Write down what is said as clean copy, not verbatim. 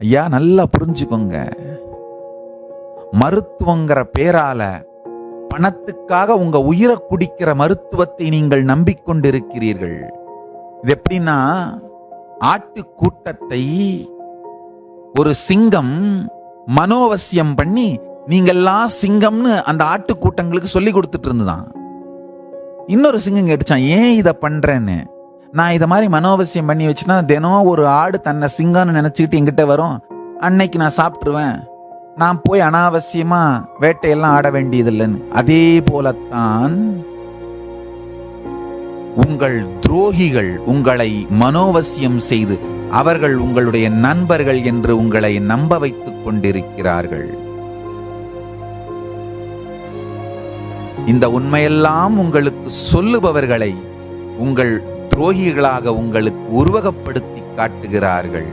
ஐயா, நல்லா புரிஞ்சுக்கோங்க. மருத்துவங்கிற பேரால பணத்துக்காக உங்க உயிரை குடிக்கிற மருத்துவத்தை நீங்கள் நம்பிக்கொண்டிருக்கிறீர்கள். இது எப்படின்னா, ஆட்டு கூட்டத்தை ஒரு சிங்கம் மனோவசியம் பண்ணி நீங்கெல்லாம் சிங்கம்னு அந்த ஆட்டு கூட்டங்களுக்கு சொல்லி கொடுத்துட்டு இருந்துதான். இன்னொரு சிங்கம் கேட்டுச்சான், ஏன் இதை பண்றேன்னு. நான் இதை மாதிரி மனோவசியம் பண்ணி வச்சுன்னா தினம் ஒரு ஆடு தன்னை சிங்கம்னு நினைச்சுக்கிட்டு என்கிட்ட வரும், அன்னைக்கு நான் சாப்பிட்டுருவேன், நான் போய் அனாவசியமா வேட்டையெல்லாம் ஆட வேண்டியதில்லைன்னு. அதே போலத்தான் உங்கள் துரோகிகள் உங்களை மனோவசியம் செய்து அவர்கள் உங்களுடைய நண்பர்கள் என்று உங்களை நம்ப வைத்துக் கொண்டிருக்கிறார்கள். இந்த உண்மையெல்லாம் உங்களுக்கு சொல்லுபவர்களை உங்கள் துரோகிகளாக உங்களுக்கு உருவகப்படுத்தி காட்டுகிறார்கள்.